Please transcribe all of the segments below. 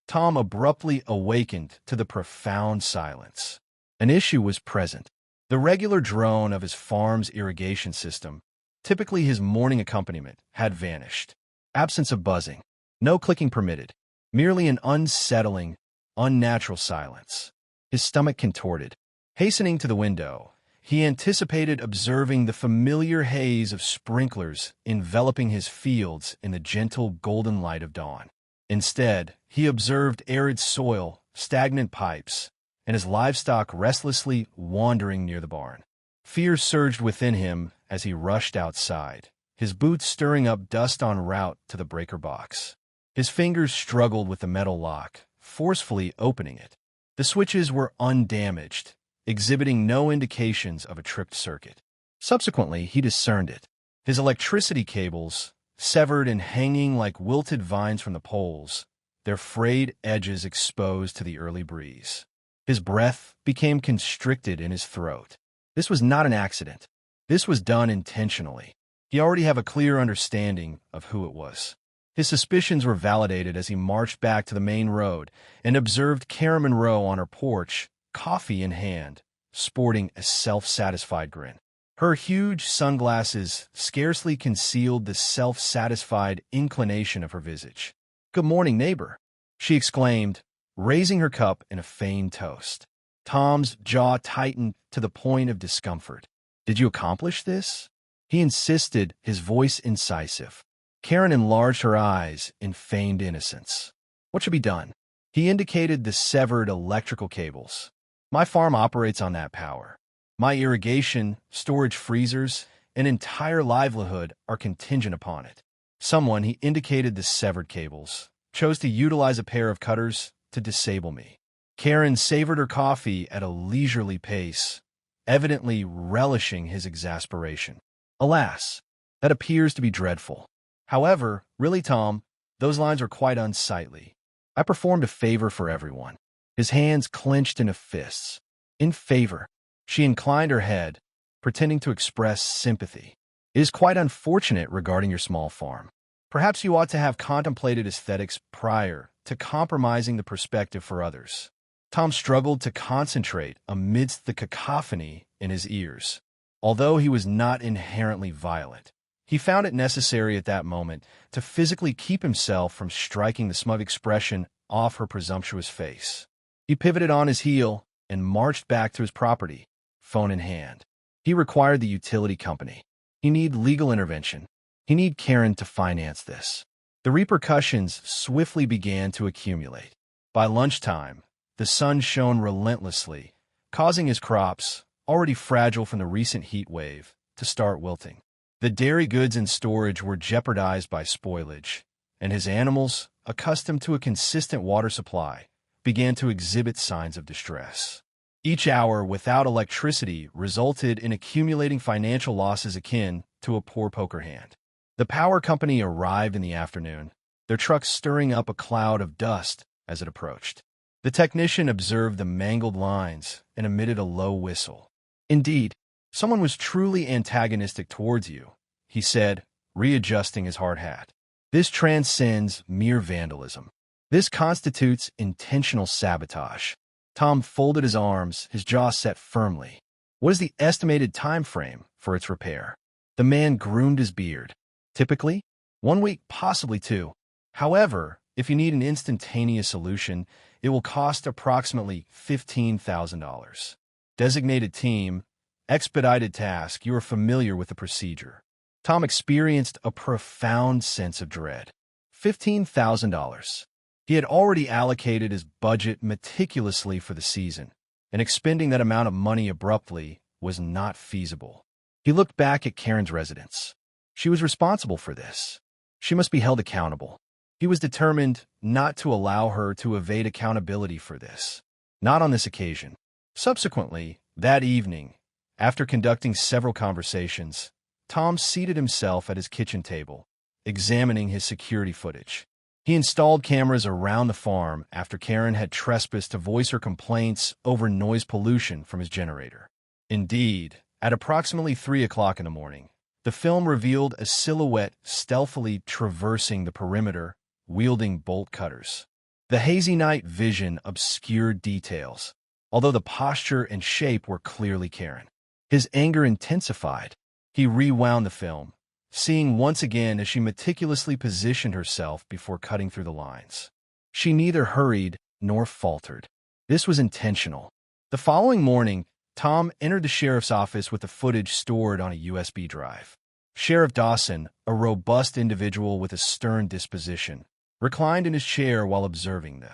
Tom abruptly awakened to the profound silence. An issue was present. The regular drone of his farm's irrigation system, typically his morning accompaniment, had vanished. Absence of buzzing. No clicking permitted. Merely an unsettling, unnatural silence. His stomach contorted. Hastening to the window, he anticipated observing the familiar haze of sprinklers enveloping his fields in the gentle golden light of dawn. Instead, he observed arid soil, stagnant pipes, and his livestock restlessly wandering near the barn. Fear surged within him as he rushed outside, his boots stirring up dust en route to the breaker box. His fingers struggled with the metal lock, forcefully opening it. The switches were undamaged, exhibiting no indications of a tripped circuit. Subsequently, he discerned it. His electricity cables, severed and hanging like wilted vines from the poles, their frayed edges exposed to the early breeze. His breath became constricted in his throat. This was not an accident. This was done intentionally. He already had a clear understanding of who it was. His suspicions were validated as he marched back to the main road and observed Karen Monroe on her porch, coffee in hand, sporting a self-satisfied grin. Her huge sunglasses scarcely concealed the self-satisfied inclination of her visage. "Good morning, neighbor," she exclaimed, raising her cup in a feigned toast. Tom's jaw tightened to the point of discomfort. "Did you accomplish this?" he insisted, his voice incisive. Karen enlarged her eyes in feigned innocence. "What should be done?" He indicated the severed electrical cables. "My farm operates on that power. My irrigation, storage freezers, and entire livelihood are contingent upon it." Someone, he indicated the severed cables, chose to utilize a pair of cutters to disable me. Karen savored her coffee at a leisurely pace, evidently relishing his exasperation. "Alas, that appears to be dreadful. However, really, Tom, those lines are quite unsightly. I performed a favor for everyone." His hands clenched into fists. "In favor." She inclined her head, pretending to express sympathy. "It is quite unfortunate regarding your small farm. Perhaps you ought to have contemplated aesthetics prior to compromising the perspective for others." Tom struggled to concentrate amidst the cacophony in his ears. Although he was not inherently violent, he found it necessary at that moment to physically keep himself from striking the smug expression off her presumptuous face. He pivoted on his heel and marched back to his property, phone in hand. He required the utility company. He needed legal intervention. He needed Karen to finance this. The repercussions swiftly began to accumulate. By lunchtime, the sun shone relentlessly, causing his crops, already fragile from the recent heat wave, to start wilting. The dairy goods in storage were jeopardized by spoilage, and his animals, accustomed to a consistent water supply, began to exhibit signs of distress. Each hour without electricity resulted in accumulating financial losses akin to a poor poker hand. The power company arrived in the afternoon, their truck stirring up a cloud of dust as it approached. The technician observed the mangled lines and emitted a low whistle. "Indeed, someone was truly antagonistic towards you," he said, readjusting his hard hat. "This transcends mere vandalism. This constitutes intentional sabotage." Tom folded his arms, his jaw set firmly. "What is the estimated time frame for its repair?" The man groomed his beard. "Typically, 1 week, possibly 2. However, if you need an instantaneous solution, it will cost approximately $15,000. Designated team, expedited task. You are familiar with the procedure." Tom experienced a profound sense of dread. $15,000. He had already allocated his budget meticulously for the season, and expending that amount of money abruptly was not feasible. He looked back at Karen's residence. She was responsible for this. She must be held accountable. He was determined not to allow her to evade accountability for this. Not on this occasion. Subsequently, that evening, after conducting several conversations, Tom seated himself at his kitchen table, examining his security footage. He installed cameras around the farm after Karen had trespassed to voice her complaints over noise pollution from his generator. Indeed, at approximately 3 o'clock in the morning, the film revealed a silhouette stealthily traversing the perimeter, wielding bolt cutters. The hazy night vision obscured details, although the posture and shape were clearly Karen. His anger intensified. He rewound the film, seeing once again as she meticulously positioned herself before cutting through the lines. She neither hurried nor faltered. This was intentional. The following morning, Tom entered the sheriff's office with the footage stored on a USB drive. Sheriff Dawson, a robust individual with a stern disposition, reclined in his chair while observing the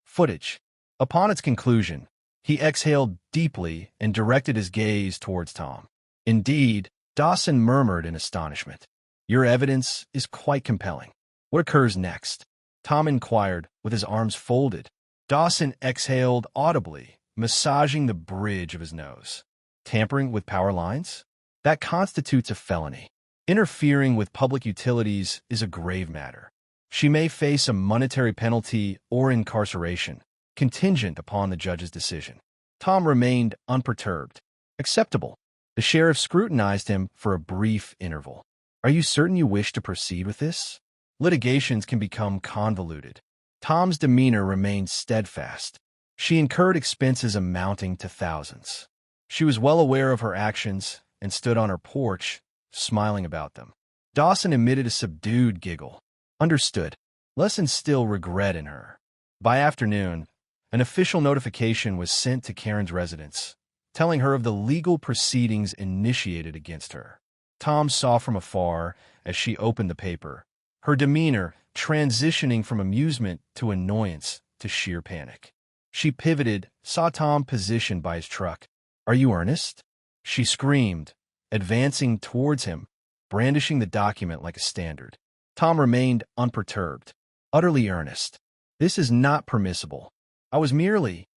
footage. Upon its conclusion, he exhaled deeply and directed his gaze towards Tom. Indeed, Dawson murmured in astonishment. "Your evidence is quite compelling. What occurs next?" Tom inquired, with his arms folded. Dawson exhaled audibly, massaging the bridge of his nose. "Tampering with power lines? That constitutes a felony. Interfering with public utilities is a grave matter. She may face a monetary penalty or incarceration, contingent upon the judge's decision." Tom remained unperturbed. "Acceptable." The sheriff scrutinized him for a brief interval. "Are you certain you wish to proceed with this? Litigations can become convoluted." Tom's demeanor remained steadfast. She incurred expenses amounting to thousands. She was well aware of her actions and stood on her porch, smiling about them. Dawson emitted a subdued giggle. Understood. Less instill regret in her. By afternoon, an official notification was sent to Karen's residence, telling her of the legal proceedings initiated against her. Tom saw from afar as she opened the paper, her demeanor transitioning from amusement to annoyance to sheer panic. She pivoted, saw Tom positioned by his truck. "Are you earnest?" she screamed, advancing towards him, brandishing the document like a standard. Tom remained unperturbed. "Utterly earnest. This is not permissible. I was merely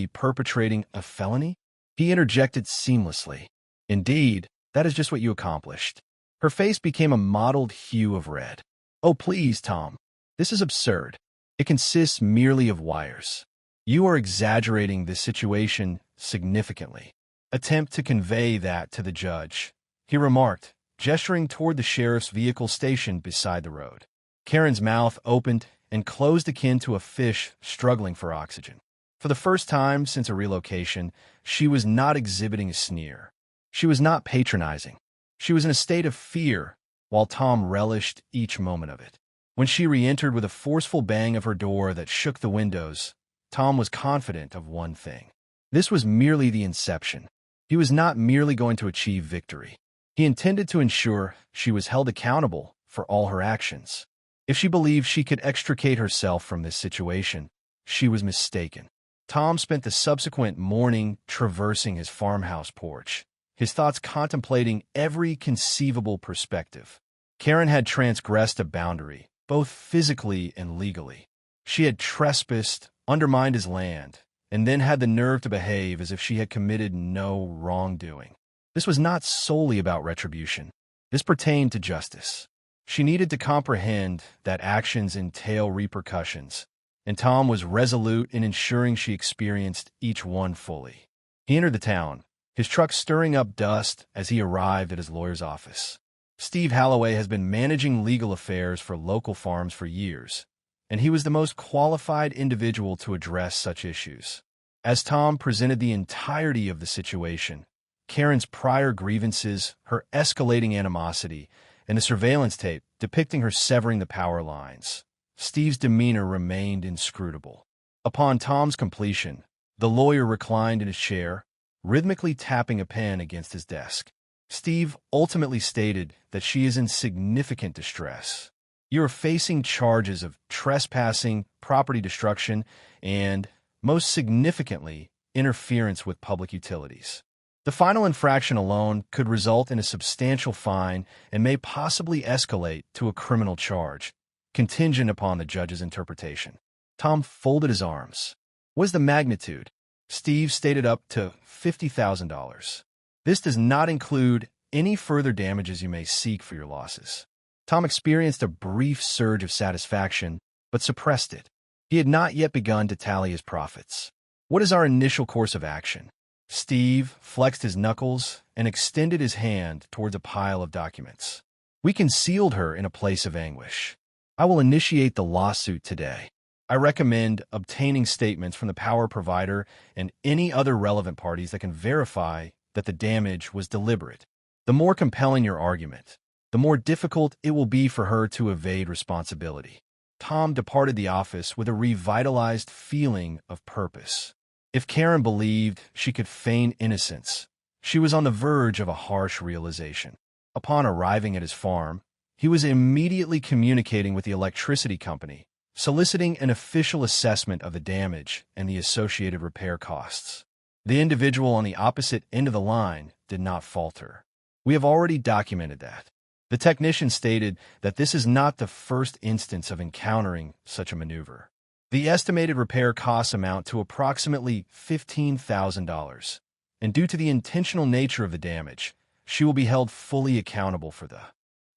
perpetrating a felony?" He interjected seamlessly. "Indeed, that is just what you accomplished." Her face became a mottled hue of red. "Oh, please, Tom. This is absurd. It consists merely of wires. You are exaggerating this situation significantly." "Attempt to convey that to the judge," he remarked, gesturing toward the sheriff's vehicle stationed beside the road. Karen's mouth opened and closed akin to a fish struggling for oxygen. For the first time since a relocation, she was not exhibiting a sneer. She was not patronizing. She was in a state of fear, while Tom relished each moment of it. When she re-entered with a forceful bang of her door that shook the windows, Tom was confident of one thing. This was merely the inception. He was not merely going to achieve victory. He intended to ensure she was held accountable for all her actions. If she believed she could extricate herself from this situation, she was mistaken. Tom spent the subsequent morning traversing his farmhouse porch, his thoughts contemplating every conceivable perspective. Karen had transgressed a boundary, both physically and legally. She had trespassed, undermined his land, and then had the nerve to behave as if she had committed no wrongdoing. This was not solely about retribution. This pertained to justice. She needed to comprehend that actions entail repercussions, and Tom was resolute in ensuring she experienced each one fully. He entered the town, his truck stirring up dust as he arrived at his lawyer's office. Steve Halloway has been managing legal affairs for local farms for years, and he was the most qualified individual to address such issues. As Tom presented the entirety of the situation, Karen's prior grievances, her escalating animosity, and the surveillance tape depicting her severing the power lines, Steve's demeanor remained inscrutable. Upon Tom's completion, the lawyer reclined in his chair, rhythmically tapping a pen against his desk. Steve ultimately stated that she is in significant distress. "You are facing charges of trespassing, property destruction, and, most significantly, interference with public utilities. The final infraction alone could result in a substantial fine and may possibly escalate to a criminal charge, contingent upon the judge's interpretation." Tom folded his arms. "What is the magnitude?" Steve stated up to $50,000. "This does not include any further damages you may seek for your losses." Tom experienced a brief surge of satisfaction, but suppressed it. He had not yet begun to tally his profits. "What is our initial course of action?" Steve flexed his knuckles and extended his hand towards a pile of documents. "We concealed her in a place of anguish. I will initiate the lawsuit today." I recommend obtaining statements from the power provider and any other relevant parties that can verify that the damage was deliberate. The more compelling your argument, the more difficult it will be for her to evade responsibility. Tom departed the office with a revitalized feeling of purpose. If Karen believed she could feign innocence, she was on the verge of a harsh realization. Upon arriving at his farm, he was immediately communicating with the electricity company, soliciting an official assessment of the damage and the associated repair costs. The individual on the opposite end of the line did not falter. We have already documented that. The technician stated that this is not the first instance of encountering such a maneuver. The estimated repair costs amount to approximately $15,000, and due to the intentional nature of the damage, she will be held fully accountable for the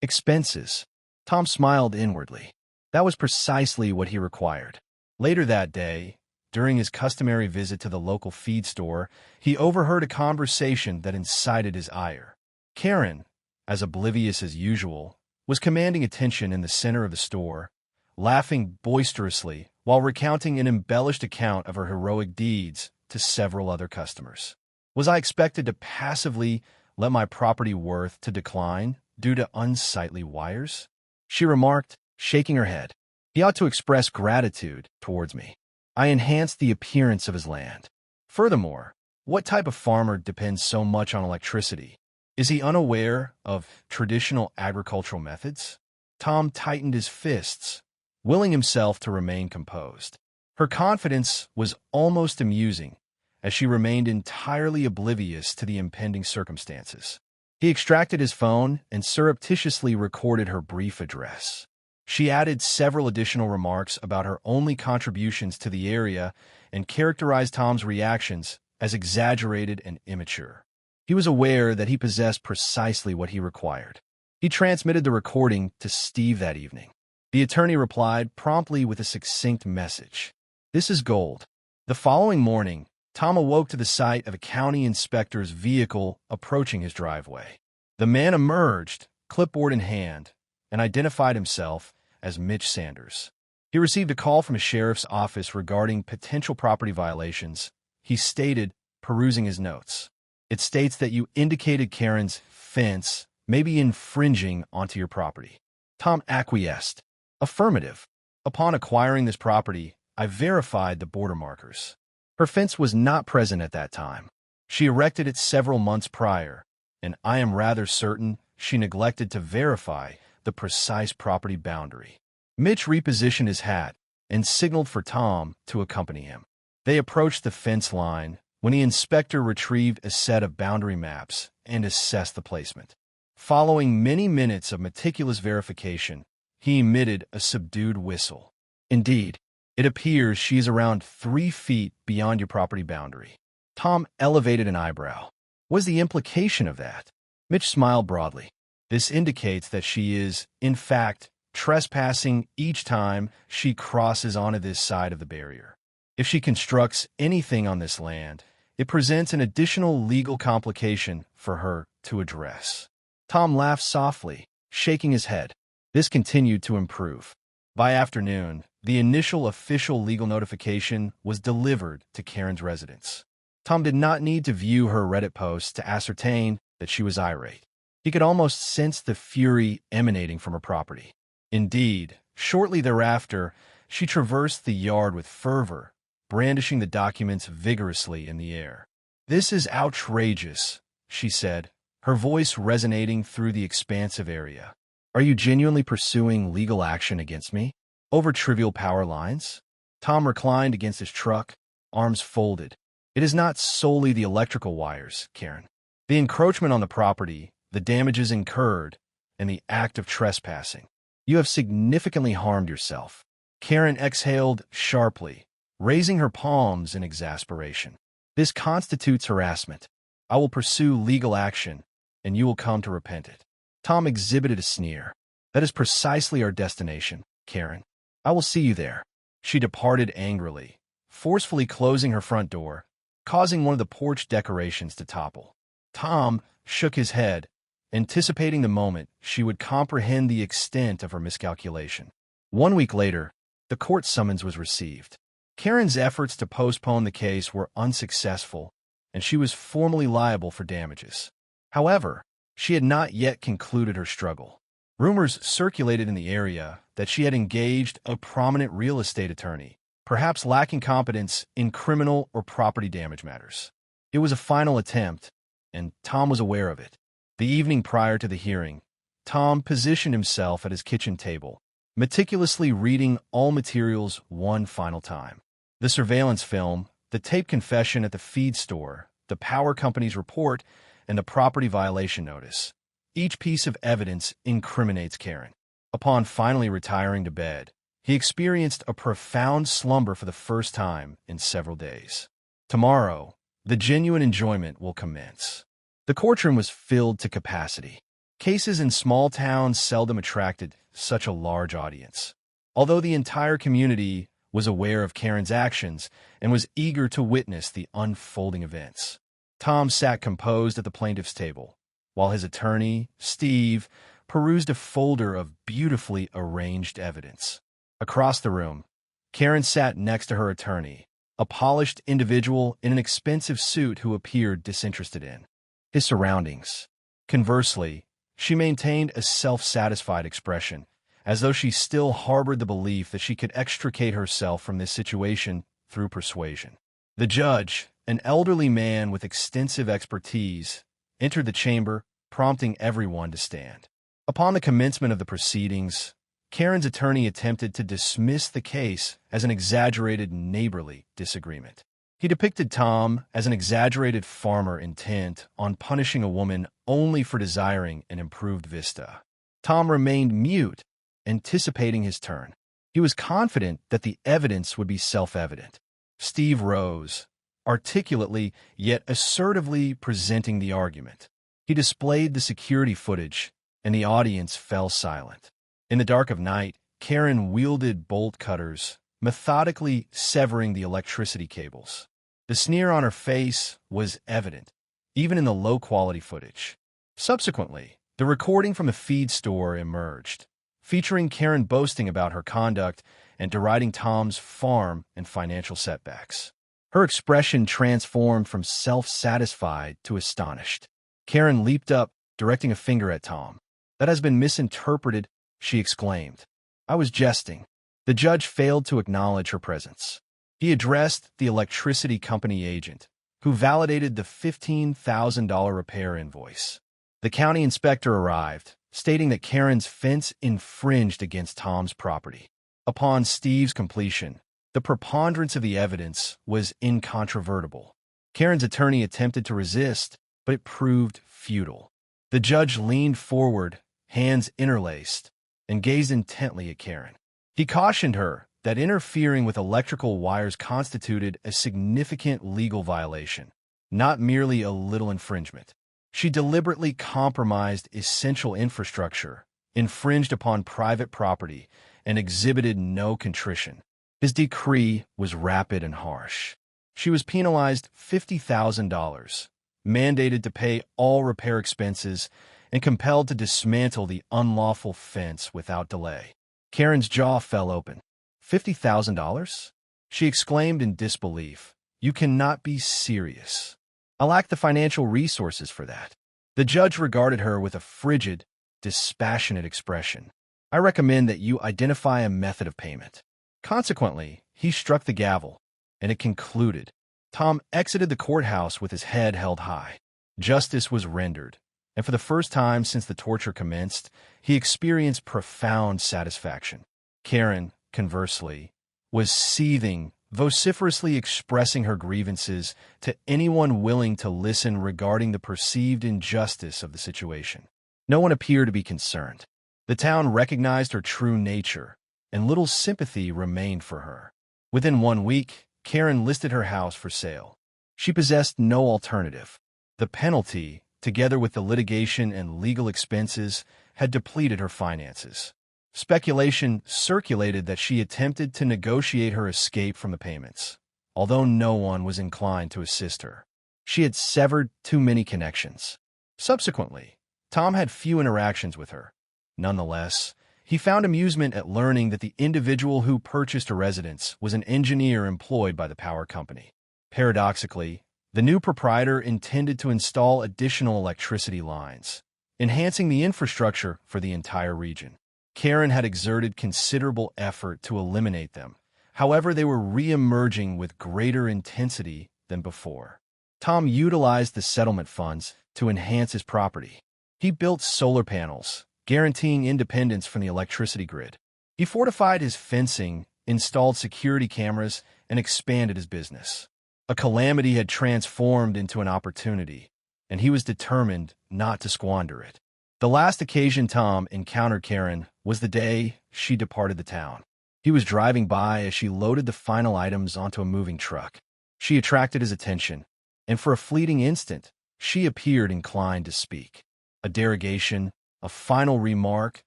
expenses. Tom smiled inwardly. That was precisely what he required. Later that day, during his customary visit to the local feed store, he overheard a conversation that incited his ire. Karen, as oblivious as usual, was commanding attention in the center of the store, laughing boisterously while recounting an embellished account of her heroic deeds to several other customers. Was I expected to passively let my property worth to decline due to unsightly wires? She remarked, shaking her head. He ought to express gratitude towards me. I enhanced the appearance of his land. Furthermore, what type of farmer depends so much on electricity? Is he unaware of traditional agricultural methods? Tom tightened his fists, willing himself to remain composed. Her confidence was almost amusing, as she remained entirely oblivious to the impending circumstances. He extracted his phone and surreptitiously recorded her brief address. She added several additional remarks about her only contributions to the area and characterized Tom's reactions as exaggerated and immature. He was aware that he possessed precisely what he required. He transmitted the recording to Steve that evening. The attorney replied promptly with a succinct message. This is gold. The following morning, Tom awoke to the sight of a county inspector's vehicle approaching his driveway. The man emerged, clipboard in hand, and identified himself as Mitch Sanders. He received a call from a sheriff's office regarding potential property violations. He stated, perusing his notes, "It states that you indicated Karen's fence may be infringing onto your property." Tom acquiesced. Affirmative. Upon acquiring this property, I verified the border markers. Her fence was not present at that time. She erected it several months prior, and I am rather certain she neglected to verify the precise property boundary. Mitch repositioned his hat and signaled for Tom to accompany him. They approached the fence line when the inspector retrieved a set of boundary maps and assessed the placement. Following many minutes of meticulous verification, he emitted a subdued whistle. Indeed, it appears she is around 3 feet beyond your property boundary. Tom elevated an eyebrow. What is the implication of that? Mitch smiled broadly. This indicates that she is, in fact, trespassing each time she crosses onto this side of the barrier. If she constructs anything on this land, it presents an additional legal complication for her to address. Tom laughed softly, shaking his head. This continued to improve. By afternoon, the initial official legal notification was delivered to Karen's residence. Tom did not need to view her Reddit posts to ascertain that she was irate. He could almost sense the fury emanating from her property. Indeed, shortly thereafter, she traversed the yard with fervor, brandishing the documents vigorously in the air. "This is outrageous," she said, her voice resonating through the expansive area. "Are you genuinely pursuing legal action against me? Over trivial power lines?" Tom reclined against his truck, arms folded. "It is not solely the electrical wires, Karen. The encroachment on the property, the damages incurred, and the act of trespassing. You have significantly harmed yourself." Karen exhaled sharply, raising her palms in exasperation. "This constitutes harassment. I will pursue legal action, and you will come to repent it." Tom exhibited a sneer. "That is precisely our destination, Karen. I will see you there." She departed angrily, forcefully closing her front door, causing one of the porch decorations to topple. Tom shook his head, anticipating the moment she would comprehend the extent of her miscalculation. 1 week later, the court summons was received. Karen's efforts to postpone the case were unsuccessful, and she was formally liable for damages. However, she had not yet concluded her struggle. Rumors circulated in the area that she had engaged a prominent real estate attorney, perhaps lacking competence in criminal or property damage matters. It was a final attempt, and Tom was aware of it. The evening prior to the hearing, Tom positioned himself at his kitchen table, meticulously reading all materials one final time. The surveillance film, the taped confession at the feed store, the power company's report, and the property violation notice. Each piece of evidence incriminates Karen. Upon finally retiring to bed, he experienced a profound slumber for the first time in several days. Tomorrow, the genuine enjoyment will commence. The courtroom was filled to capacity. Cases in small towns seldom attracted such a large audience. Although the entire community was aware of Karen's actions and was eager to witness the unfolding events, Tom sat composed at the plaintiff's table, while his attorney, Steve, perused a folder of beautifully arranged evidence. Across the room, Karen sat next to her attorney, a polished individual in an expensive suit who appeared disinterested in his surroundings. Conversely, she maintained a self-satisfied expression, as though she still harbored the belief that she could extricate herself from this situation through persuasion. The judge, an elderly man with extensive expertise, entered the chamber, prompting everyone to stand. Upon the commencement of the proceedings, Karen's attorney attempted to dismiss the case as an exaggerated neighborly disagreement. He depicted Tom as an exaggerated farmer intent on punishing a woman only for desiring an improved vista. Tom remained mute, anticipating his turn. He was confident that the evidence would be self-evident. Steve rose, articulately yet assertively presenting the argument. He displayed the security footage, and the audience fell silent. In the dark of night, Karen wielded bolt cutters, methodically severing the electricity cables. The sneer on her face was evident, even in the low-quality footage. Subsequently, the recording from the feed store emerged, featuring Karen boasting about her conduct and deriding Tom's farm and financial setbacks. Her expression transformed from self-satisfied to astonished. Karen leaped up, directing a finger at Tom. "That has been misinterpreted," she exclaimed. "I was jesting." The judge failed to acknowledge her presence. He addressed the electricity company agent, who validated the $15,000 repair invoice. The county inspector arrived, stating that Karen's fence infringed against Tom's property. Upon Steve's completion, the preponderance of the evidence was incontrovertible. Karen's attorney attempted to resist, but it proved futile. The judge leaned forward, hands interlaced, and gazed intently at Karen. He cautioned her that interfering with electrical wires constituted a significant legal violation, not merely a little infringement. She deliberately compromised essential infrastructure, infringed upon private property, and exhibited no contrition. His decree was rapid and harsh. She was penalized $50,000, mandated to pay all repair expenses, and compelled to dismantle the unlawful fence without delay. Karen's jaw fell open. $50,000? She exclaimed in disbelief. "You cannot be serious. I lack the financial resources for that." The judge regarded her with a frigid, dispassionate expression. "I recommend that you identify a method of payment." Consequently, he struck the gavel, and it concluded. Tom exited the courthouse with his head held high. Justice was rendered, and for the first time since the torture commenced, he experienced profound satisfaction. Karen, conversely, was seething, vociferously expressing her grievances to anyone willing to listen regarding the perceived injustice of the situation. No one appeared to be concerned. The town recognized her true nature, and little sympathy remained for her. Within 1 week, Karen listed her house for sale. She possessed no alternative. The penalty, together with the litigation and legal expenses, had depleted her finances. Speculation circulated that she attempted to negotiate her escape from the payments, although no one was inclined to assist her. She had severed too many connections. Subsequently, Tom had few interactions with her. Nonetheless, He found amusement at learning that the individual who purchased a residence was an engineer employed by the power company. Paradoxically, the new proprietor intended to install additional electricity lines, enhancing the infrastructure for the entire region. Karen had exerted considerable effort to eliminate them. However, they were re-emerging with greater intensity than before. Tom utilized the settlement funds to enhance his property. He built solar panels, guaranteeing independence from the electricity grid. He fortified his fencing, installed security cameras, and expanded his business. A calamity had transformed into an opportunity, and he was determined not to squander it. The last occasion Tom encountered Karen was the day she departed the town. He was driving by as she loaded the final items onto a moving truck. She attracted his attention, and for a fleeting instant, she appeared inclined to speak. A derogation, a final remark,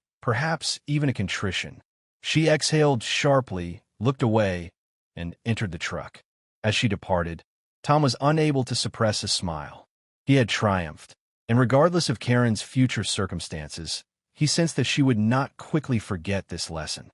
perhaps even a contrition. She exhaled sharply, looked away, and entered the truck. As she departed, Tom was unable to suppress a smile. He had triumphed, and regardless of Karen's future circumstances, he sensed that she would not quickly forget this lesson.